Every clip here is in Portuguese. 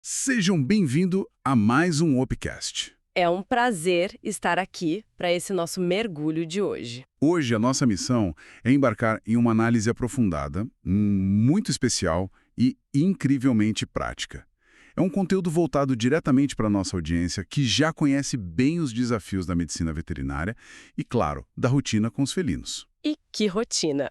Sejam bem-vindos a mais um Opcast. É um prazer estar aqui para esse nosso mergulho de hoje. Hoje a nossa missão é embarcar em uma análise aprofundada, muito especial e incrivelmente prática. É um conteúdo voltado diretamente para a nossa audiência que já conhece bem os desafios da medicina veterinária e, claro, da rotina com os felinos. E que rotina!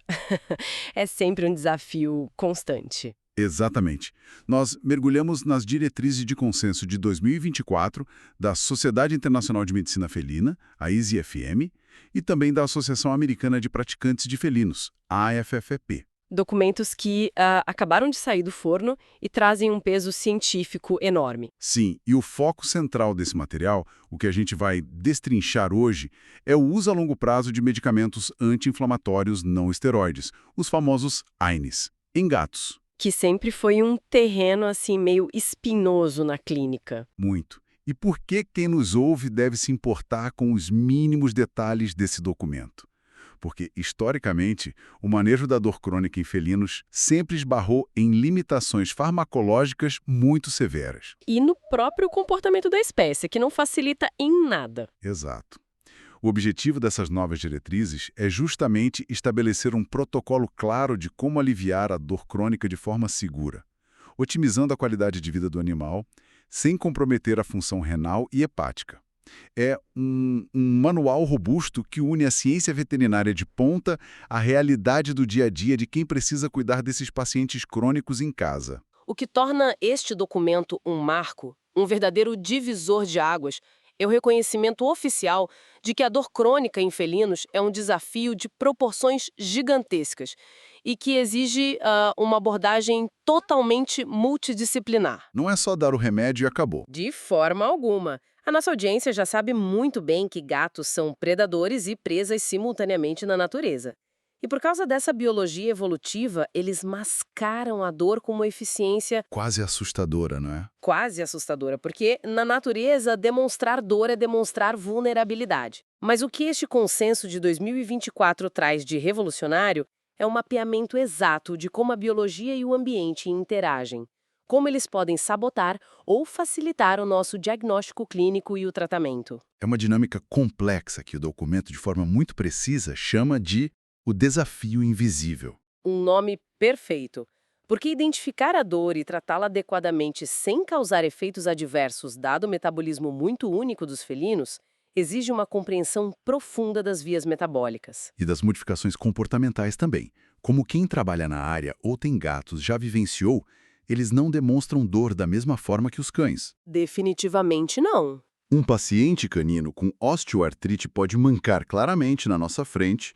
É sempre um desafio constante. Exatamente. Nós mergulhamos nas diretrizes de consenso de 2024 da Sociedade Internacional de Medicina Felina, a ISIFM, e também da Associação Americana de Praticantes de Felinos, a AFFP. Documentos que acabaram de sair do forno e trazem um peso científico enorme. Sim, e o foco central desse material, o que a gente vai destrinchar hoje, é o uso a longo prazo de medicamentos anti-inflamatórios não esteroides, os famosos AINES, em gatos. Que sempre foi um terreno assim meio espinhoso na clínica. Muito. E por que quem nos ouve deve se importar com os mínimos detalhes desse documento? Porque, historicamente, o manejo da dor crônica em felinos sempre esbarrou em limitações farmacológicas muito severas. E no próprio comportamento da espécie, que não facilita em nada. Exato. O objetivo dessas novas diretrizes é justamente estabelecer um protocolo claro de como aliviar a dor crônica de forma segura, otimizando a qualidade de vida do animal, sem comprometer a função renal e hepática. É um manual robusto que une a ciência veterinária de ponta à realidade do dia a dia de quem precisa cuidar desses pacientes crônicos em casa. O que torna este documento um marco, um verdadeiro divisor de águas, é o reconhecimento oficial de que a dor crônica em felinos é um desafio de proporções gigantescas e que exige uma abordagem totalmente multidisciplinar. Não é só dar o remédio e acabou. De forma alguma. A nossa audiência já sabe muito bem que gatos são predadores e presas simultaneamente na natureza. E por causa dessa biologia evolutiva, eles mascaram a dor com uma eficiência Quase assustadora, não é? quase assustadora, porque na natureza demonstrar dor é demonstrar vulnerabilidade. Mas o que este consenso de 2024 traz de revolucionário é um mapeamento exato de como a biologia e o ambiente interagem, como eles podem sabotar ou facilitar o nosso diagnóstico clínico e o tratamento. É uma dinâmica complexa que o documento, de forma muito precisa, chama de o desafio invisível. Um nome perfeito. Porque identificar a dor e tratá-la adequadamente sem causar efeitos adversos, dado o metabolismo muito único dos felinos, exige uma compreensão profunda das vias metabólicas. E das modificações comportamentais também. Como quem trabalha na área ou tem gatos já vivenciou, eles não demonstram dor da mesma forma que os cães. Definitivamente não. Um paciente canino com osteoartrite pode mancar claramente na nossa frente,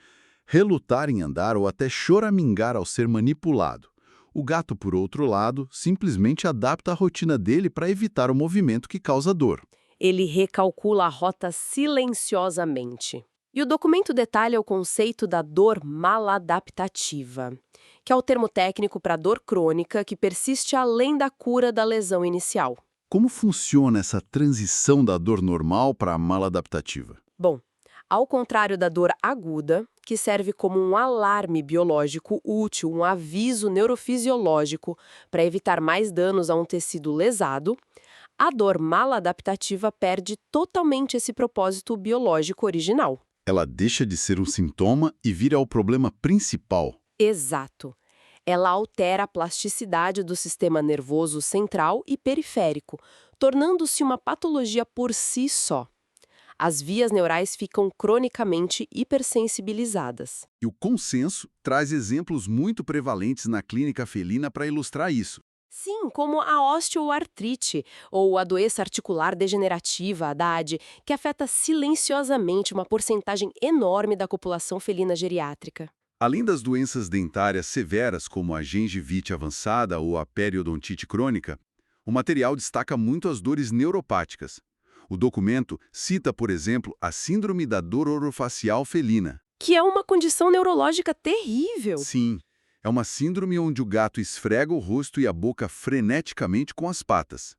relutar em andar ou até choramingar ao ser manipulado. O gato, por outro lado, simplesmente adapta a rotina dele para evitar o movimento que causa dor. Ele recalcula a rota silenciosamente. E o documento detalha o conceito da dor maladaptativa, que é o termo técnico para dor crônica que persiste além da cura da lesão inicial. Como funciona essa transição da dor normal para a maladaptativa? Bom, ao contrário da dor aguda, que serve como um alarme biológico útil, um aviso neurofisiológico para evitar mais danos a um tecido lesado, a dor maladaptativa perde totalmente esse propósito biológico original. Ela deixa de ser um sintoma e vira o problema principal. Exato. Ela altera a plasticidade do sistema nervoso central e periférico, tornando-se uma patologia por si só. As vias neurais ficam cronicamente hipersensibilizadas. E o consenso traz exemplos muito prevalentes na clínica felina para ilustrar isso. Sim, como a osteoartrite, ou a doença articular degenerativa, a DAD, que afeta silenciosamente uma porcentagem enorme da população felina geriátrica. Além das doenças dentárias severas, como a gengivite avançada ou a periodontite crônica, o material destaca muito as dores neuropáticas. O documento cita, por exemplo, a síndrome da dor orofacial felina. Que é uma condição neurológica terrível. Sim, é uma síndrome onde o gato esfrega o rosto e a boca freneticamente com as patas,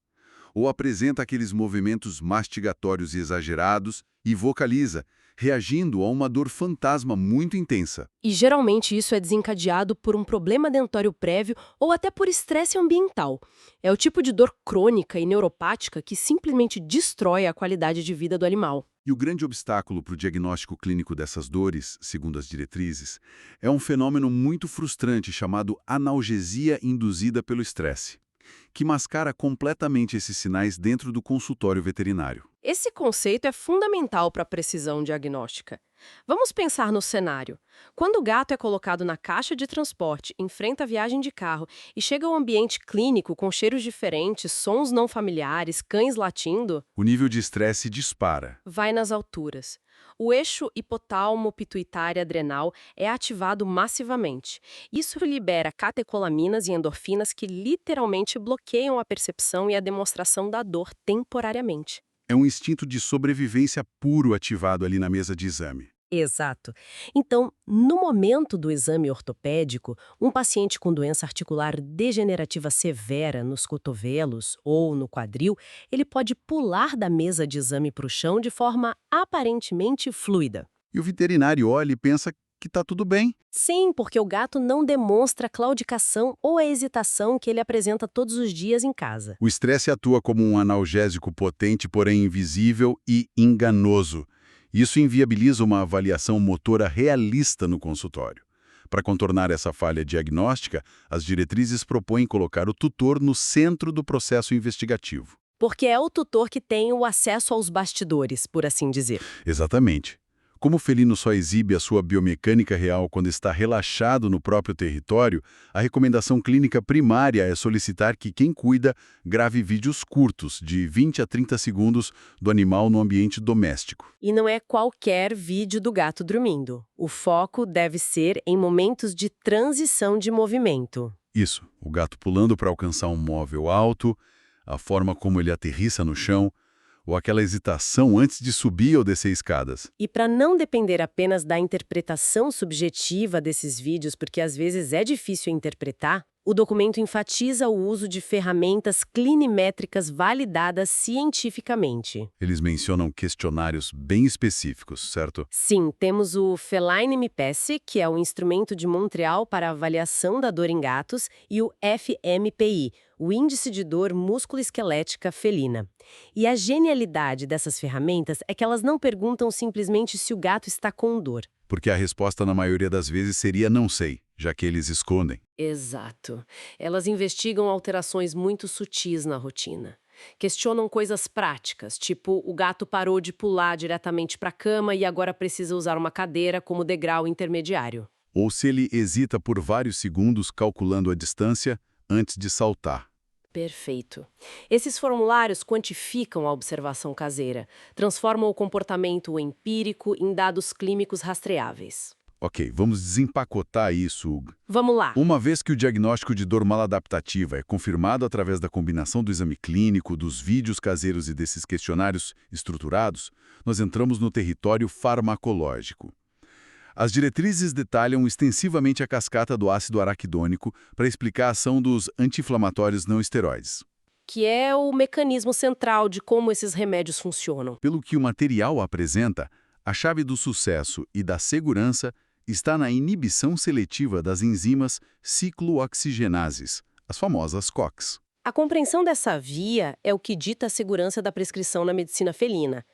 ou apresenta aqueles movimentos mastigatórios exagerados e vocaliza, reagindo a uma dor fantasma muito intensa. E geralmente isso é desencadeado por um problema dentário prévio ou até por estresse ambiental. É o tipo de dor crônica e neuropática que simplesmente destrói a qualidade de vida do animal. E o grande obstáculo para o diagnóstico clínico dessas dores, segundo as diretrizes, é um fenômeno muito frustrante chamado analgesia induzida pelo estresse, que mascara completamente esses sinais dentro do consultório veterinário. Esse conceito é fundamental para a precisão diagnóstica. Vamos pensar no cenário. Quando o gato é colocado na caixa de transporte, enfrenta a viagem de carro e chega ao ambiente clínico com cheiros diferentes, sons não familiares, cães latindo, O nível de estresse dispara. vai nas alturas. O eixo hipotálamo-pituitária-adrenal é ativado massivamente. Isso libera catecolaminas e endorfinas que literalmente bloqueiam a percepção e a demonstração da dor temporariamente. É um instinto de sobrevivência puro ativado ali na mesa de exame. Exato. Então, no momento do exame ortopédico, um paciente com doença articular degenerativa severa nos cotovelos ou no quadril, ele pode pular da mesa de exame para o chão de forma aparentemente fluida. E o veterinário olha e pensa que está tudo bem. Sim, porque o gato não demonstra a claudicação ou a hesitação que ele apresenta todos os dias em casa. O estresse atua como um analgésico potente, porém invisível e enganoso. Isso inviabiliza uma avaliação motora realista no consultório. Para contornar essa falha diagnóstica, as diretrizes propõem colocar o tutor no centro do processo investigativo. Porque é o tutor que tem o acesso aos bastidores, por assim dizer. Exatamente. Como o felino só exibe a sua biomecânica real quando está relaxado no próprio território, a recomendação clínica primária é solicitar que quem cuida grave vídeos curtos, de 20 a 30 segundos, do animal no ambiente doméstico. E não é qualquer vídeo do gato dormindo. O foco deve ser em momentos de transição de movimento. Isso, o gato pulando para alcançar um móvel alto, a forma como ele aterrissa no chão, ou aquela hesitação antes de subir ou descer escadas. E para não depender apenas da interpretação subjetiva desses vídeos, porque às vezes é difícil interpretar, o documento enfatiza o uso de ferramentas clinimétricas validadas cientificamente. Eles mencionam questionários bem específicos, certo? Sim, temos o Feline MPESI, que é o instrumento de Montreal para avaliação da dor em gatos, e o FMPI, o Índice de Dor Músculo-Esquelética Felina. E a genialidade dessas ferramentas é que elas não perguntam simplesmente se o gato está com dor. Porque a resposta na maioria das vezes seria não sei, já que eles escondem. Exato. Elas investigam alterações muito sutis na rotina. Questionam coisas práticas, tipo o gato parou de pular diretamente para a cama e agora precisa usar uma cadeira como degrau intermediário. Ou se ele hesita por vários segundos calculando a distância antes de saltar. Perfeito. Esses formulários quantificam a observação caseira, transformam o comportamento empírico em dados clínicos rastreáveis. Ok, vamos desempacotar isso, Hugo. Vamos lá. Uma vez que o diagnóstico de dor maladaptativa é confirmado através da combinação do exame clínico, dos vídeos caseiros e desses questionários estruturados, nós entramos no território farmacológico. As diretrizes detalham extensivamente a cascata do ácido araquidônico para explicar a ação dos anti-inflamatórios não esteroides. Que é o mecanismo central de como esses remédios funcionam. Pelo que o material apresenta, a chave do sucesso e da segurança está na inibição seletiva das enzimas ciclooxigenases, as famosas COX. A compreensão dessa via é o que dita a segurança da prescrição na medicina felina.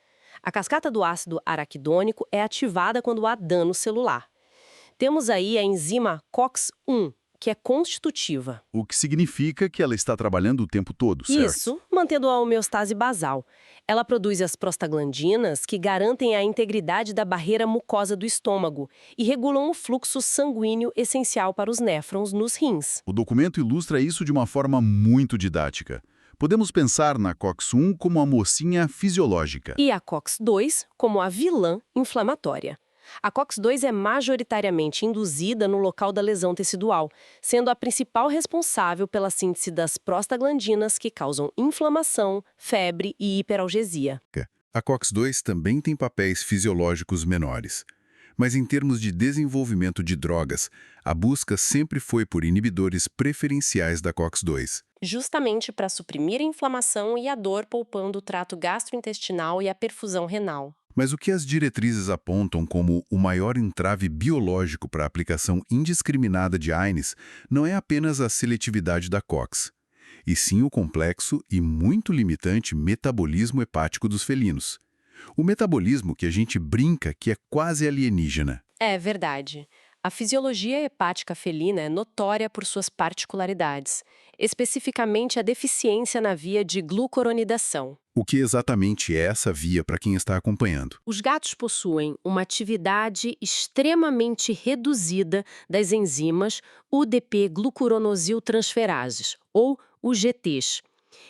A cascata do ácido araquidônico é ativada quando há dano celular. Temos aí a enzima COX-1, que é constitutiva. O que significa que ela está trabalhando o tempo todo, certo? Isso, mantendo a homeostase basal. Ela produz as prostaglandinas que garantem a integridade da barreira mucosa do estômago e regulam o fluxo sanguíneo essencial para os néfrons nos rins. O documento ilustra isso de uma forma muito didática. Podemos pensar na COX-1 como a mocinha fisiológica. E a COX-2 como a vilã inflamatória. A COX-2 é majoritariamente induzida no local da lesão tecidual, sendo a principal responsável pela síntese das prostaglandinas que causam inflamação, febre e hiperalgesia. A COX-2 também tem papéis fisiológicos menores. Mas em termos de desenvolvimento de drogas, a busca sempre foi por inibidores preferenciais da COX-2. Justamente para suprimir a inflamação e a dor, poupando o trato gastrointestinal e a perfusão renal. Mas o que as diretrizes apontam como o maior entrave biológico para a aplicação indiscriminada de AINES não é apenas a seletividade da COX, e sim o complexo e muito limitante metabolismo hepático dos felinos. O metabolismo que a gente brinca que é quase alienígena. É verdade. A fisiologia hepática felina é notória por suas particularidades, especificamente a deficiência na via de glucoronidação. O que exatamente é essa via para quem está acompanhando? Os gatos possuem uma atividade extremamente reduzida das enzimas UDP-glucuronosiltransferases, ou UGTs.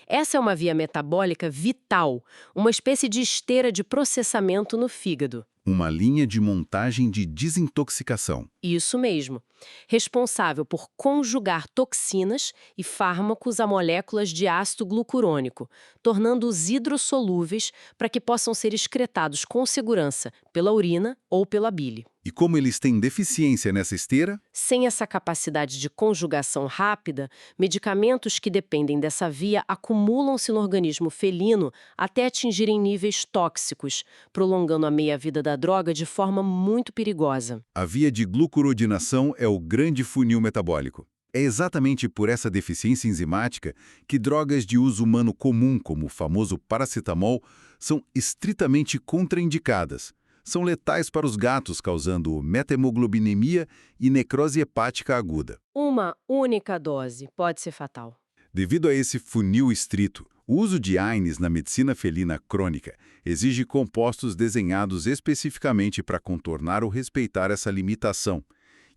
Essa é uma via metabólica vital, uma espécie de esteira de processamento no fígado. Uma linha de montagem de desintoxicação. Isso mesmo. Responsável por conjugar toxinas e fármacos a moléculas de ácido glucurônico, tornando-os hidrossolúveis para que possam ser excretados com segurança pela urina ou pela bile. E como eles têm deficiência nessa esteira? Sem essa capacidade de conjugação rápida, medicamentos que dependem dessa via acumulam-se no organismo felino até atingirem níveis tóxicos, prolongando a meia-vida da droga de forma muito perigosa. A via de glucurodinação é o grande funil metabólico. É exatamente por essa deficiência enzimática que drogas de uso humano comum, como o famoso paracetamol, são estritamente contraindicadas. São letais para os gatos, causando metahemoglobinemia e necrose hepática aguda. Uma única dose pode ser fatal. Devido a esse funil estrito, o uso de AINES na medicina felina crônica exige compostos desenhados especificamente para contornar ou respeitar essa limitação.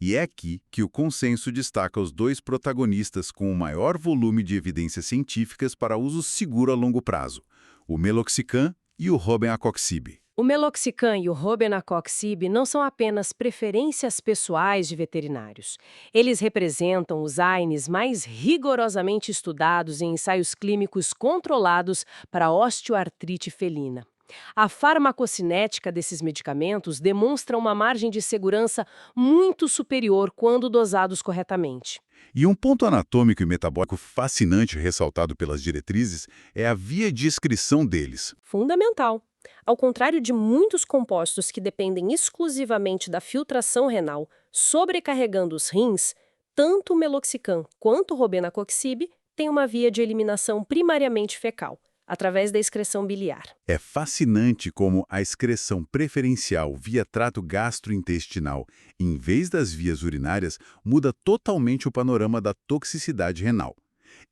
E é aqui que o consenso destaca os dois protagonistas com o maior volume de evidências científicas para uso seguro a longo prazo, o meloxicam e o robenacoxib. O meloxicam e o robenacoxib não são apenas preferências pessoais de veterinários. Eles representam os AINES mais rigorosamente estudados em ensaios clínicos controlados para a osteoartrite felina. A farmacocinética desses medicamentos demonstra uma margem de segurança muito superior quando dosados corretamente. E um ponto anatômico e metabólico fascinante ressaltado pelas diretrizes é a via de excreção deles. Fundamental. Ao contrário de muitos compostos que dependem exclusivamente da filtração renal, sobrecarregando os rins, tanto o meloxicam quanto o robenacoxib têm uma via de eliminação primariamente fecal, através da excreção biliar. É fascinante como a excreção preferencial via trato gastrointestinal, em vez das vias urinárias, muda totalmente o panorama da toxicidade renal.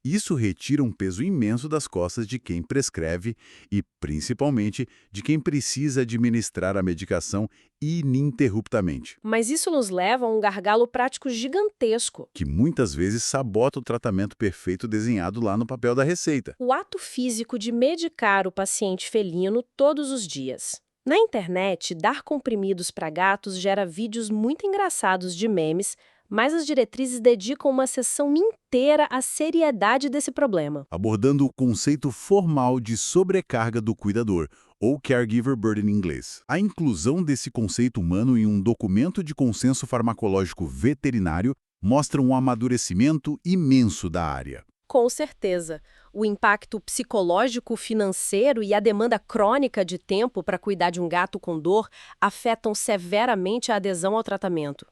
Isso retira um peso imenso das costas de quem prescreve e, principalmente, de quem precisa administrar a medicação ininterruptamente. Mas isso nos leva a um gargalo prático gigantesco. Que muitas vezes sabota o tratamento perfeito desenhado lá no papel da receita. O ato físico de medicar o paciente felino todos os dias. Na internet, dar comprimidos para gatos gera vídeos muito engraçados de memes, mas as diretrizes dedicam uma sessão inteira à seriedade desse problema. Abordando o conceito formal de sobrecarga do cuidador, ou caregiver burden em inglês. A inclusão desse conceito humano em um documento de consenso farmacológico veterinário mostra um amadurecimento imenso da área. Com certeza. O impacto psicológico, financeiro e a demanda crônica de tempo para cuidar de um gato com dor afetam severamente a adesão ao tratamento.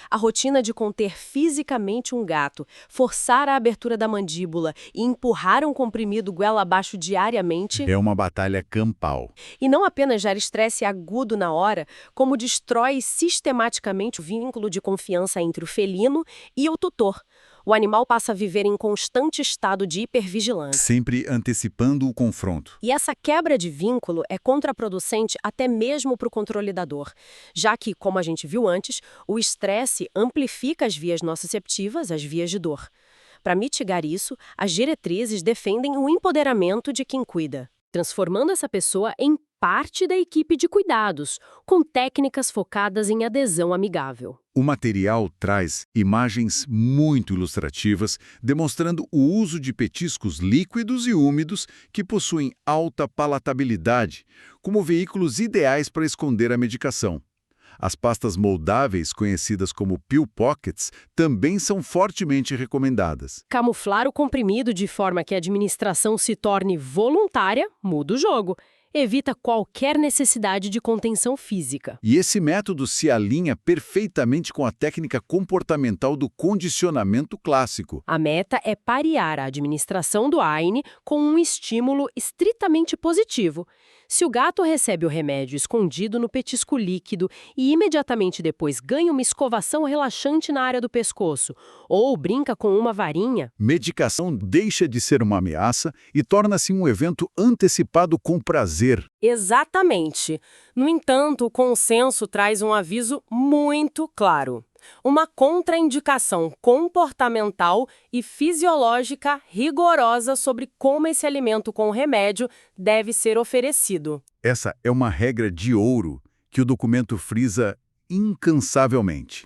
A rotina de conter fisicamente um gato, forçar a abertura da mandíbula e empurrar um comprimido goela abaixo diariamente É uma batalha campal. e não apenas gera estresse agudo na hora, como destrói sistematicamente o vínculo de confiança entre o felino e o tutor. O animal passa a viver em constante estado de hipervigilância. Sempre antecipando o confronto. E essa quebra de vínculo é contraproducente até mesmo para o controle da dor, já que, como a gente viu antes, o estresse amplifica as vias nociceptivas, as vias de dor. Para mitigar isso, as diretrizes defendem o empoderamento de quem cuida, transformando essa pessoa em parte da equipe de cuidados, com técnicas focadas em adesão amigável. O material traz imagens muito ilustrativas, demonstrando o uso de petiscos líquidos e úmidos que possuem alta palatabilidade, como veículos ideais para esconder a medicação. As pastas moldáveis, conhecidas como pill pockets, também são fortemente recomendadas. Camuflar o comprimido de forma que a administração se torne voluntária muda o jogo. evita qualquer necessidade de contenção física. E esse método se alinha perfeitamente com a técnica comportamental do condicionamento clássico. A meta é parear a administração do AINE com um estímulo estritamente positivo. Se o gato recebe o remédio escondido no petisco líquido e imediatamente depois ganha uma escovação relaxante na área do pescoço, ou brinca com uma varinha, Medicação deixa de ser uma ameaça e torna-se um evento antecipado com prazer. exatamente. No entanto, o consenso traz um aviso muito claro. Uma contraindicação comportamental e fisiológica rigorosa sobre como esse alimento com remédio deve ser oferecido. Essa é uma regra de ouro que o documento frisa incansavelmente.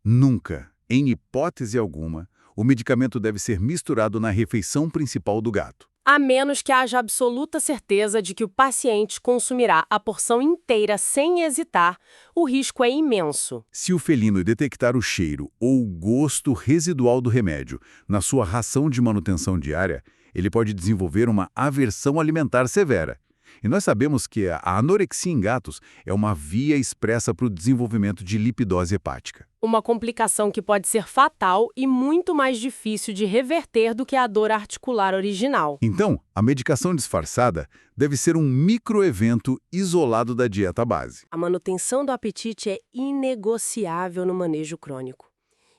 Nunca, em hipótese alguma, o medicamento deve ser misturado na refeição principal do gato. A menos que haja absoluta certeza de que o paciente consumirá a porção inteira sem hesitar, o risco é imenso. Se o felino detectar o cheiro ou o gosto residual do remédio na sua ração de manutenção diária, ele pode desenvolver uma aversão alimentar severa. E nós sabemos que a anorexia em gatos é uma via expressa para o desenvolvimento de lipidose hepática. Uma complicação que pode ser fatal e muito mais difícil de reverter do que a dor articular original. Então, a medicação disfarçada deve ser um microevento isolado da dieta base. A manutenção do apetite é inegociável no manejo crônico.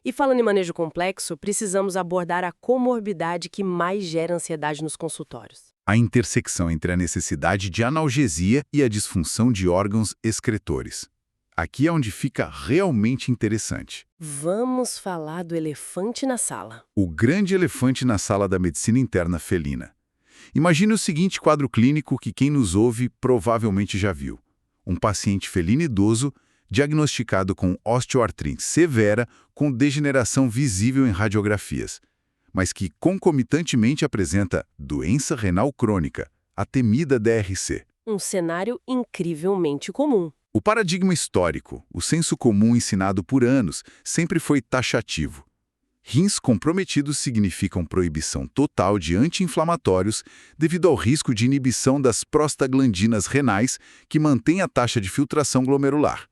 E falando em manejo complexo, precisamos abordar a comorbidade que mais gera ansiedade nos consultórios. A intersecção entre a necessidade de analgesia e a disfunção de órgãos excretores. Aqui é onde fica realmente interessante. Vamos falar do elefante na sala. O grande elefante na sala da medicina interna felina. Imagine o seguinte quadro clínico que quem nos ouve provavelmente já viu. Um paciente felino idoso diagnosticado com osteoartrite severa com degeneração visível em radiografias, mas que concomitantemente apresenta doença renal crônica, a temida DRC. Um cenário incrivelmente comum. O paradigma histórico, o senso comum ensinado por anos, sempre foi taxativo. Rins comprometidos significam proibição total de anti-inflamatórios devido ao risco de inibição das prostaglandinas renais que mantém a taxa de filtração glomerular.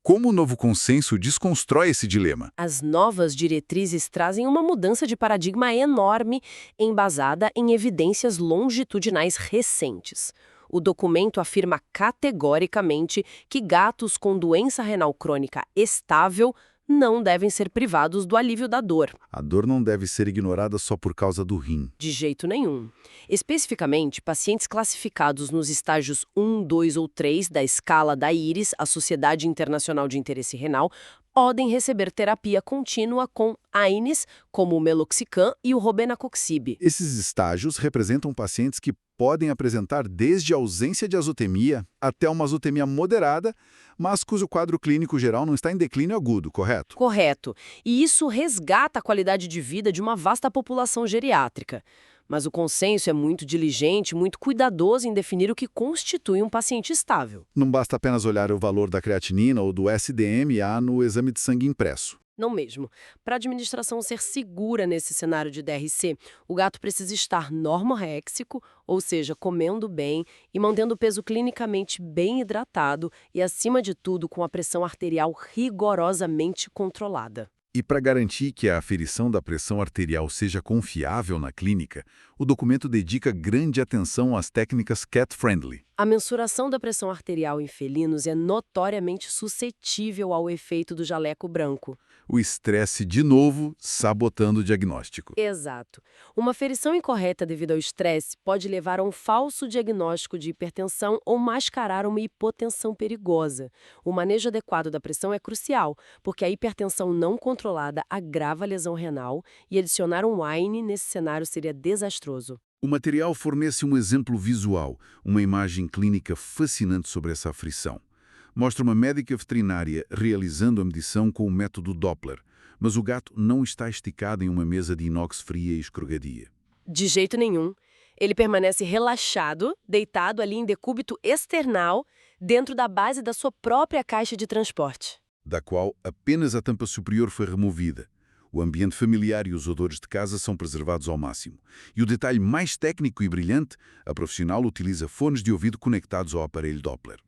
Como o novo consenso desconstrói esse dilema? As novas diretrizes trazem uma mudança de paradigma enorme, embasada em evidências longitudinais recentes. O documento afirma categoricamente que gatos com doença renal crônica estável não devem ser privados do alívio da dor. A dor não deve ser ignorada só por causa do rim. De jeito nenhum. Especificamente, pacientes classificados nos estágios 1, 2 ou 3 da escala da IRIS, a Sociedade Internacional de Interesse Renal, podem receber terapia contínua com AINES, como o Meloxicam e o Robenacoxib. Esses estágios representam pacientes que podem apresentar desde a ausência de azotemia até uma azotemia moderada, mas cujo quadro clínico geral não está em declínio agudo, correto? Correto. E isso resgata a qualidade de vida de uma vasta população geriátrica. Mas o consenso é muito diligente, muito cuidadoso em definir o que constitui um paciente estável. Não basta apenas olhar o valor da creatinina ou do SDMA no exame de sangue impresso. Não mesmo. Para a administração ser segura nesse cenário de DRC, o gato precisa estar normoréxico, ou seja, comendo bem e mantendo o peso clinicamente bem hidratado e, acima de tudo, com a pressão arterial rigorosamente controlada. E para garantir que a aferição da pressão arterial seja confiável na clínica, o documento dedica grande atenção às técnicas cat-friendly. A mensuração da pressão arterial em felinos é notoriamente suscetível ao efeito do jaleco branco. O estresse, de novo, sabotando o diagnóstico. Exato. Uma aferição incorreta devido ao estresse pode levar a um falso diagnóstico de hipertensão ou mascarar uma hipotensão perigosa. O manejo adequado da pressão é crucial, porque a hipertensão não controlada agrava a lesão renal e adicionar um AINE nesse cenário seria desastroso. O material fornece um exemplo visual, uma imagem clínica fascinante sobre essa aflição. Mostra uma médica veterinária realizando a medição com o método Doppler, mas o gato não está esticado em uma mesa de inox fria e escorregadia. De jeito nenhum. Ele permanece relaxado, deitado ali em decúbito external, dentro da base da sua própria caixa de transporte. Da qual apenas a tampa superior foi removida. O ambiente familiar e os odores de casa são preservados ao máximo. E o detalhe mais técnico e brilhante, a profissional utiliza fones de ouvido conectados ao aparelho Doppler.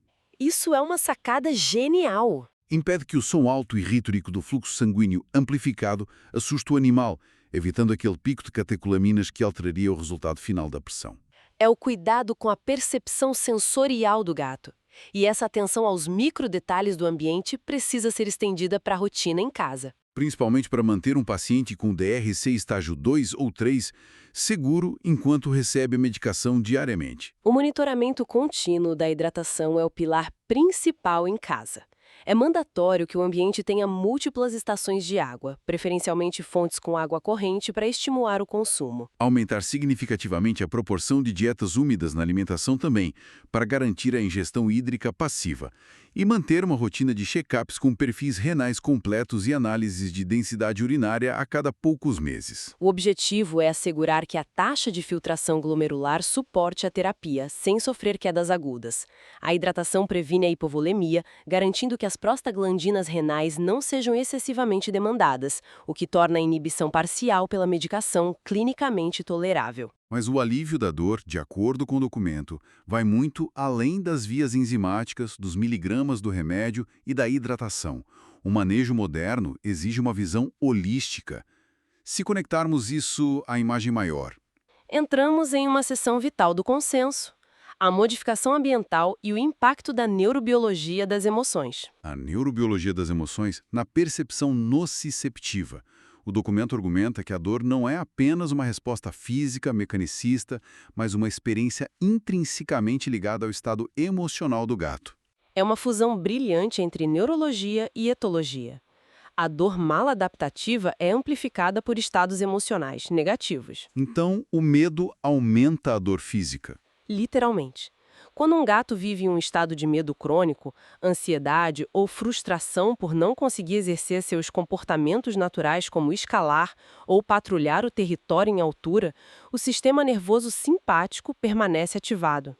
Isso é uma sacada genial! Impede que o som alto e rítmico do fluxo sanguíneo amplificado assuste o animal, evitando aquele pico de catecolaminas que alteraria o resultado final da pressão. É o cuidado com a percepção sensorial do gato. E essa atenção aos microdetalhes do ambiente precisa ser estendida para a rotina em casa. Principalmente para manter um paciente com DRC estágio 2 ou 3 seguro enquanto recebe a medicação diariamente. O monitoramento contínuo da hidratação é o pilar principal em casa. É mandatório que o ambiente tenha múltiplas estações de água, preferencialmente fontes com água corrente para estimular o consumo. Aumentar significativamente a proporção de dietas úmidas na alimentação também, para garantir a ingestão hídrica passiva. E manter uma rotina de check-ups com perfis renais completos e análises de densidade urinária a cada poucos meses. O objetivo é assegurar que a taxa de filtração glomerular suporte a terapia, sem sofrer quedas agudas. A hidratação previne a hipovolemia, garantindo que as prostaglandinas renais não sejam excessivamente demandadas, o que torna a inibição parcial pela medicação clinicamente tolerável. Mas o alívio da dor, de acordo com o documento, vai muito além das vias enzimáticas, dos miligramas do remédio e da hidratação. O manejo moderno exige uma visão holística. Se conectarmos isso à imagem maior, Entramos em uma seção vital do consenso: a modificação ambiental e o impacto da neurobiologia das emoções. a neurobiologia das emoções na percepção nociceptiva. O documento argumenta que a dor não é apenas uma resposta física, mecanicista, mas uma experiência intrinsecamente ligada ao estado emocional do gato. É uma fusão brilhante entre neurologia e etologia. A dor maladaptativa é amplificada por estados emocionais negativos. Então, o medo aumenta a dor física. Literalmente. Quando um gato vive em um estado de medo crônico, ansiedade ou frustração por não conseguir exercer seus comportamentos naturais como escalar ou patrulhar o território em altura, o sistema nervoso simpático permanece ativado.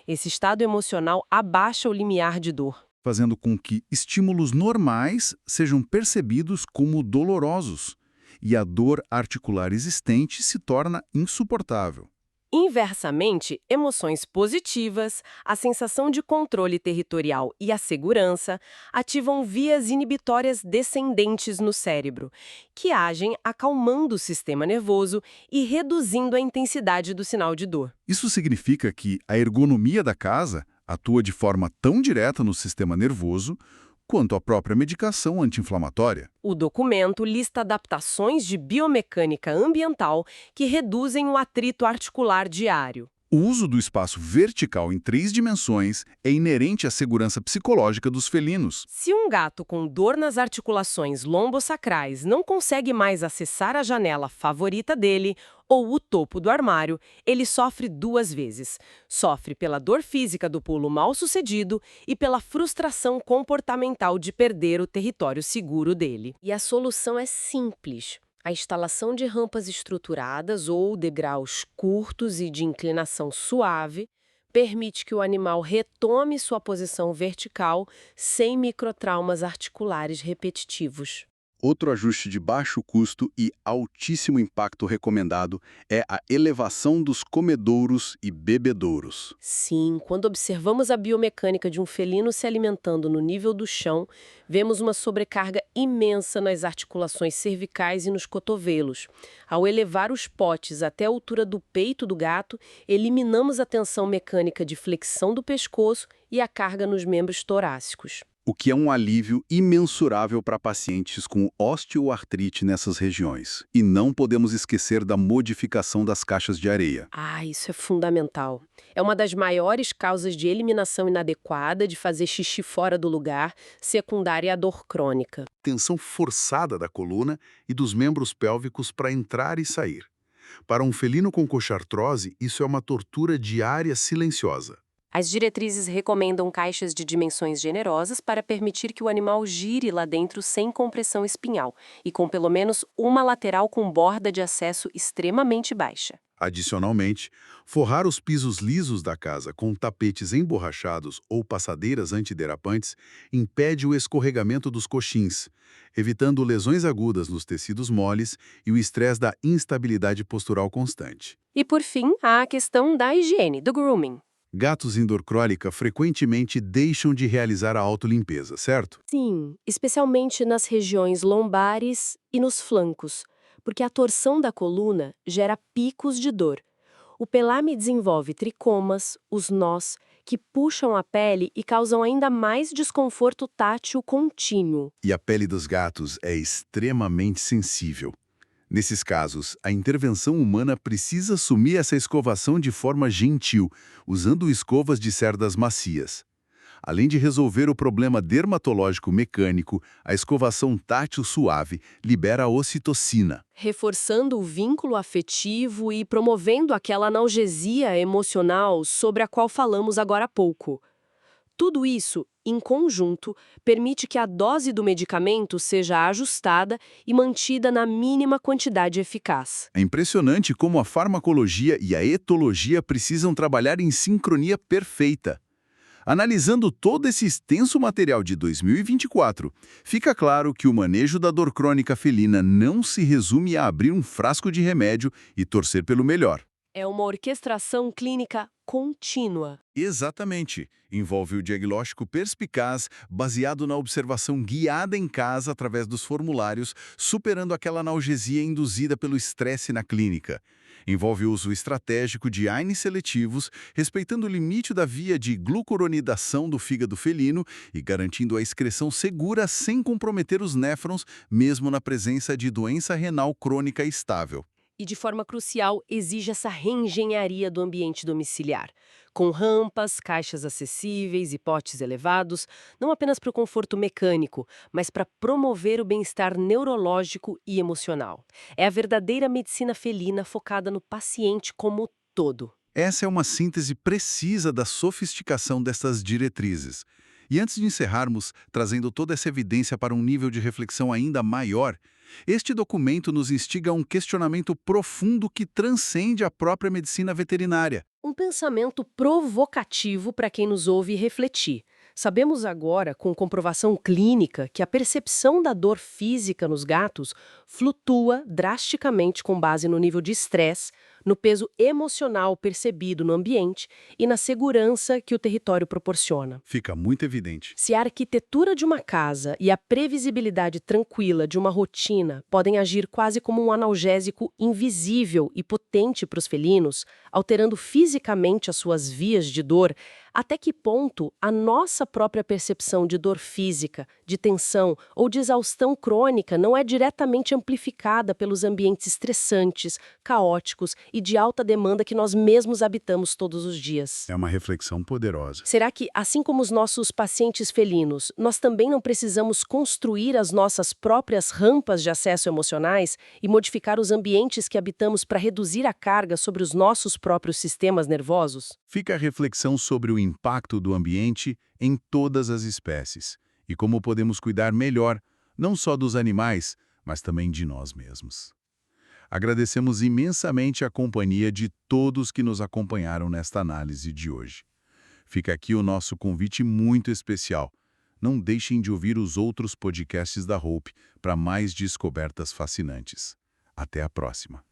Esse estado emocional abaixa o limiar de dor. Fazendo com que estímulos normais sejam percebidos como dolorosos, e a dor articular existente se torna insuportável. Inversamente, emoções positivas, a sensação de controle territorial e a segurança ativam vias inibitórias descendentes no cérebro, que agem acalmando o sistema nervoso e reduzindo a intensidade do sinal de dor. Isso significa que a ergonomia da casa atua de forma tão direta no sistema nervoso quanto a própria medicação anti-inflamatória. O documento lista adaptações de biomecânica ambiental que reduzem o atrito articular diário. O uso do espaço vertical em 3 dimensões é inerente à segurança psicológica dos felinos. Se um gato com dor nas articulações lombosacrais não consegue mais acessar a janela favorita dele ou o topo do armário, ele sofre 2 vezes. Sofre pela dor física do pulo mal sucedido e pela frustração comportamental de perder o território seguro dele. E a solução é simples. A instalação de rampas estruturadas ou degraus curtos e de inclinação suave permite que o animal retome sua posição vertical sem microtraumas articulares repetitivos. Outro ajuste de baixo custo e altíssimo impacto recomendado é a elevação dos comedouros e bebedouros. Sim, quando observamos a biomecânica de um felino se alimentando no nível do chão, vemos uma sobrecarga imensa nas articulações cervicais e nos cotovelos. Ao elevar os potes até a altura do peito do gato, eliminamos a tensão mecânica de flexão do pescoço e a carga nos membros torácicos. O que é um alívio imensurável para pacientes com osteoartrite nessas regiões. E não podemos esquecer da modificação das caixas de areia. Isso é fundamental. É uma das maiores causas de eliminação inadequada, de fazer xixi fora do lugar, secundária à dor crônica. Tensão forçada da coluna e dos membros pélvicos para entrar e sair. Para um felino com coxartrose, isso é uma tortura diária silenciosa. As diretrizes recomendam caixas de dimensões generosas para permitir que o animal gire lá dentro sem compressão espinhal e com pelo menos uma lateral com borda de acesso extremamente baixa. Adicionalmente, forrar os pisos lisos da casa com tapetes emborrachados ou passadeiras antiderapantes impede o escorregamento dos coxins, evitando lesões agudas nos tecidos moles e o estresse da instabilidade postural constante. E por fim, há a questão da higiene, do grooming. Gatos em dor crônica frequentemente deixam de realizar a autolimpeza, certo? Sim, especialmente nas regiões lombares e nos flancos, porque a torção da coluna gera picos de dor. O pelame desenvolve tricomas, os nós, que puxam a pele e causam ainda mais desconforto tátil contínuo. E a pele dos gatos é extremamente sensível. Nesses casos, a intervenção humana precisa assumir essa escovação de forma gentil, usando escovas de cerdas macias. Além de resolver o problema dermatológico mecânico, a escovação tátil suave libera a ocitocina. Reforçando o vínculo afetivo e promovendo aquela analgesia emocional sobre a qual falamos agora há pouco. Tudo isso, em conjunto, permite que a dose do medicamento seja ajustada e mantida na mínima quantidade eficaz. É impressionante como a farmacologia e a etologia precisam trabalhar em sincronia perfeita. Analisando todo esse extenso material de 2024, fica claro que o manejo da dor crônica felina não se resume a abrir um frasco de remédio e torcer pelo melhor. É uma orquestração clínica contínua. Exatamente. Envolve o diagnóstico perspicaz, baseado na observação guiada em casa através dos formulários, superando aquela analgesia induzida pelo estresse na clínica. Envolve o uso estratégico de AINES seletivos, respeitando o limite da via de glucuronidação do fígado felino e garantindo a excreção segura sem comprometer os néfrons, mesmo na presença de doença renal crônica estável. E, de forma crucial, exige essa reengenharia do ambiente domiciliar, com rampas, caixas acessíveis e potes elevados, não apenas para o conforto mecânico, mas para promover o bem-estar neurológico e emocional. É a verdadeira medicina felina focada no paciente como todo. Essa é uma síntese precisa da sofisticação dessas diretrizes. E antes de encerrarmos, trazendo toda essa evidência para um nível de reflexão ainda maior, este documento nos instiga a um questionamento profundo que transcende a própria medicina veterinária. Um pensamento provocativo para quem nos ouve refletir. Sabemos agora, com comprovação clínica, que a percepção da dor física nos gatos flutua drasticamente com base no nível de estresse, no peso emocional percebido no ambiente e na segurança que o território proporciona. Fica muito evidente. Se a arquitetura de uma casa e a previsibilidade tranquila de uma rotina podem agir quase como um analgésico invisível e potente para os felinos, alterando fisicamente as suas vias de dor, até que ponto a nossa própria percepção de dor física, de tensão ou de exaustão crônica não é diretamente amplificada pelos ambientes estressantes, caóticos e de alta demanda que nós mesmos habitamos todos os dias? É uma reflexão poderosa. Será que, assim como os nossos pacientes felinos, nós também não precisamos construir as nossas próprias rampas de acesso emocionais e modificar os ambientes que habitamos para reduzir a carga sobre os nossos próprios sistemas nervosos? Fica a reflexão sobre o impacto do ambiente em todas as espécies e como podemos cuidar melhor, não só dos animais, mas também de nós mesmos. Agradecemos imensamente a companhia de todos que nos acompanharam nesta análise de hoje. Fica aqui o nosso convite muito especial. Não deixem de ouvir os outros podcasts da Hope para mais descobertas fascinantes. Até a próxima.